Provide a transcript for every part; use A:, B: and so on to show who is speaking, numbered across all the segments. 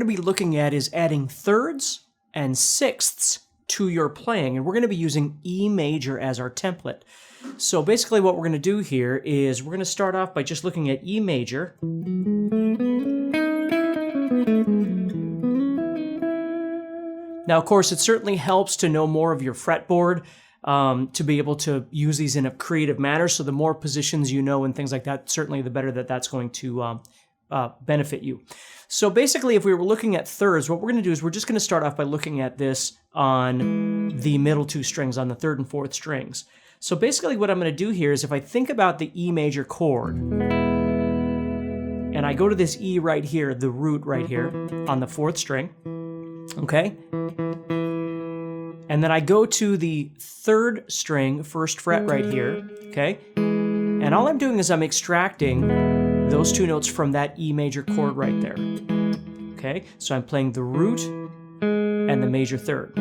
A: going to be looking at is adding thirds and sixths to your playing, and we're going to be using E major as our template. So basically what we're going to do here is we're going to start off by just looking at E major. Now, of course, it certainly helps to know more of your fretboard, to be able to use these in a creative manner. So the more positions you know and things like that, certainly the better that that's going to benefit you. So basically, if we were looking at thirds, what we're going to do is we're just going to start off by looking at this on the middle two strings, on the third and fourth strings. So basically what I'm going to do here is if I think about the E major chord, and I go to this E right here, the root right here, on the fourth string, okay? And then I go to the third string, first fret right here, okay? And all I'm doing is I'm extracting those two notes from that E major chord right there, okay? So I'm playing the root and the major third.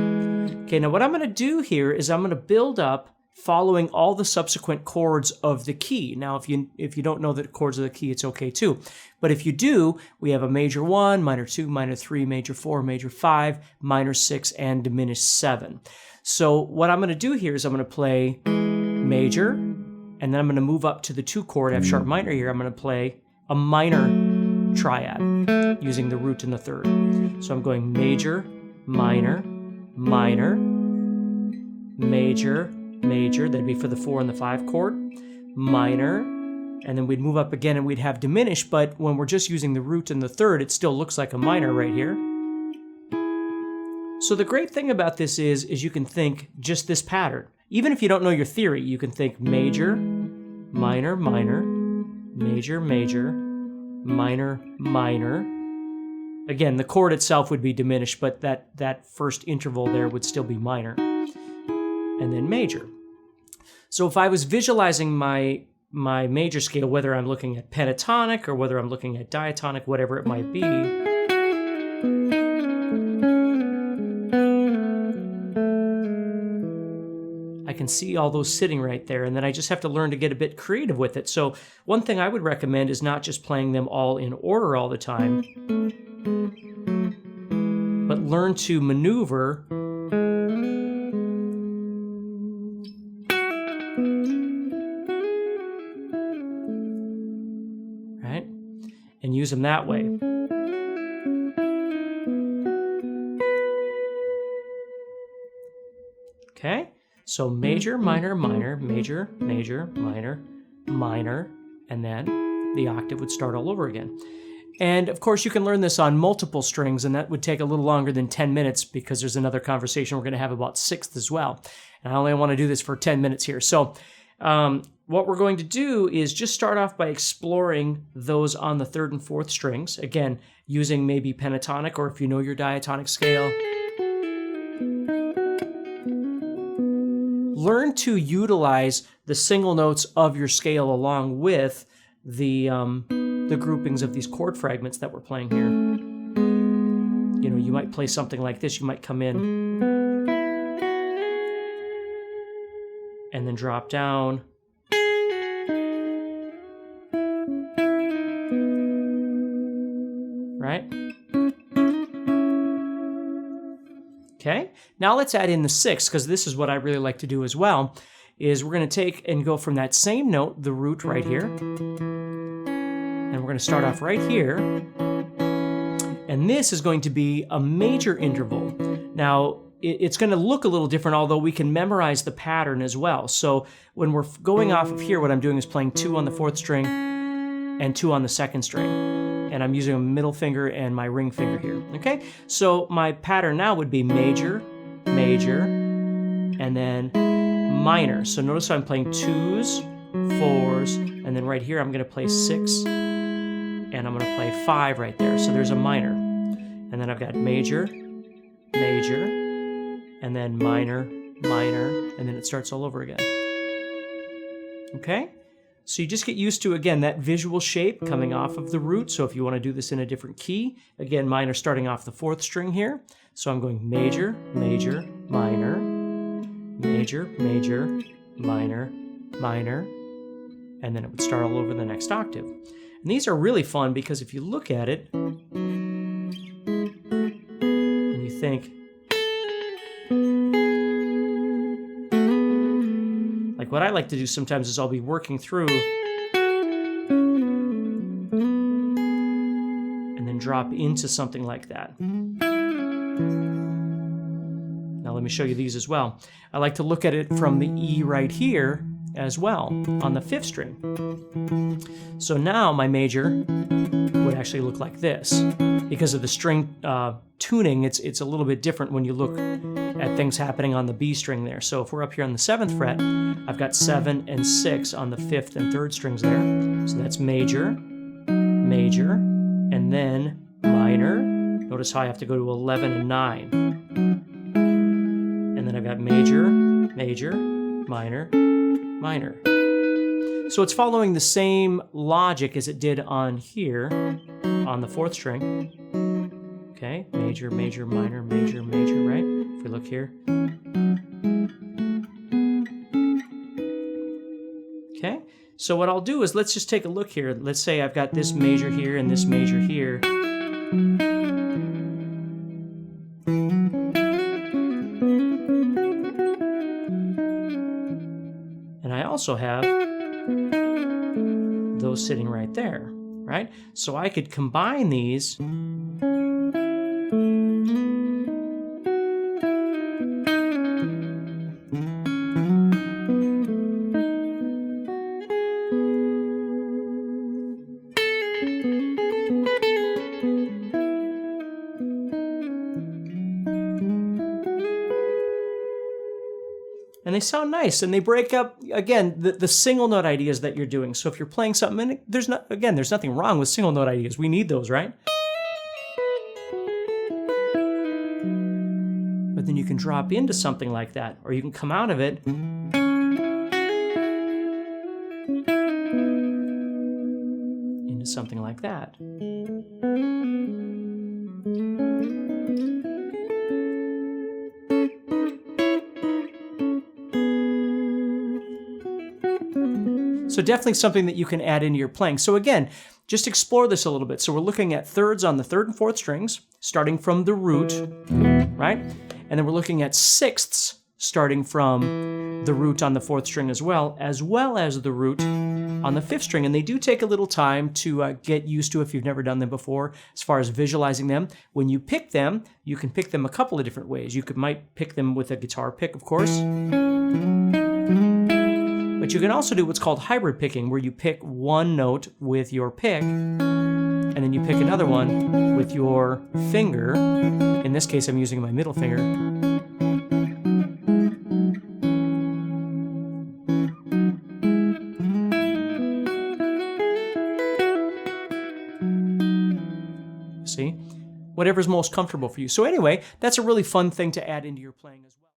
A: Okay, now what I'm going to do here is I'm going to build up following all the subsequent chords of the key. Now, if you don't know the chords of the key, it's okay too. But if you do, we have a major 1, minor 2, minor 3, major 4, major 5, minor 6, and diminished 7. So what I'm going to do here is I'm going to play major, and then I'm going to move up to the 2 chord F sharp minor here. I'm going to play a minor triad using the root and the third. So I'm going major, minor, minor, major, major, that'd be for the 4 and the 5 chord, minor, and then we'd move up again and we'd have diminished, but when we're just using the root and the third, it still looks like a minor right here. So the great thing about this is you can think just this pattern. Even if you don't know your theory, you can think major, minor, minor, major, major, minor, minor. Again, the chord itself would be diminished, but that first interval there would still be minor. And then major. So if I was visualizing my major scale, whether I'm looking at pentatonic or whether I'm looking at diatonic, whatever it might be, I can see all those sitting right there, and then I just have to learn to get a bit creative with it. So one thing I would recommend is not just playing them all in order all the time, but learn to maneuver and use them that way. Okay? So major, minor, minor, major, major, minor, minor, and then the octave would start all over again. And of course you can learn this on multiple strings, and that would take a little longer than 10 minutes because there's another conversation we're going to have about sixth as well. And I only want to do this for 10 minutes here. So what we're going to do is just start off by exploring those on the third and fourth strings. Again, using maybe pentatonic, or if you know your diatonic scale. Learn to utilize the single notes of your scale along with the groupings of these chord fragments that we're playing here. You know, you might play something like this. You might come in and then drop down. Right? Okay, now let's add in the sixth, because this is what I really like to do as well, is we're going to take and go from that same note, the root right here, and we're going to start off right here, and this is going to be a major interval. Now, it's going to look a little different, although we can memorize the pattern as well. So when we're going off of here, what I'm doing is playing 2 on the 4th string and 2 on the 2nd string. And I'm using a middle finger and my ring finger here, okay? So my pattern now would be major, major, and then minor. So notice I'm playing 2s, 4s, and then right here I'm gonna play 6, and I'm gonna play 5 right there. So there's a minor. And then I've got major, major, and then minor, minor, and then it starts all over again. Okay? So you just get used to, again, that visual shape coming off of the root. So if you want to do this in a different key, again, minor starting off the 4th string here. So I'm going major, major, minor, major, major, minor, minor, and then it would start all over the next octave. And these are really fun because if you look at it, think. Like what I like to do sometimes is I'll be working through and then drop into something like that. Now let me show you these as well. I like to look at it from the E right here as well on the 5th string. So now my major would actually look like this. Because of the string tuning, it's a little bit different when you look at things happening on the B string there. So if we're up here on the 7th fret, I've got 7 and 6 on the 5th and 3rd strings there. So that's major, major, and then minor. Notice how I have to go to 11 and 9. And then I've got major, major, minor, minor. So it's following the same logic as it did on here, on the 4th string. Okay, major, major, minor, major, major, right? If we look here. Okay, so what I'll do is let's just take a look here. Let's say I've got this major here and this major here. And I also have those sitting right there, right? So I could combine these and they sound nice, and they break up, again, the single note ideas that you're doing. So if you're playing something, and there's nothing wrong with single note ideas. We need those, right? But then you can drop into something like that, or you can come out of it into something like that. So definitely something that you can add into your playing. So again, just explore this a little bit. So we're looking at thirds on the 3rd and 4th strings, starting from the root, right? And then we're looking at sixths, starting from the root on the 4th string as well as the root on the 5th string. And they do take a little time to get used to if you've never done them before, as far as visualizing them. When you pick them, you can pick them a couple of different ways. You might pick them with a guitar pick, of course. But you can also do what's called hybrid picking, where you pick one note with your pick, and then you pick another one with your finger. In this case, I'm using my middle finger. See? Whatever's most comfortable for you. So anyway, that's a really fun thing to add into your playing as well.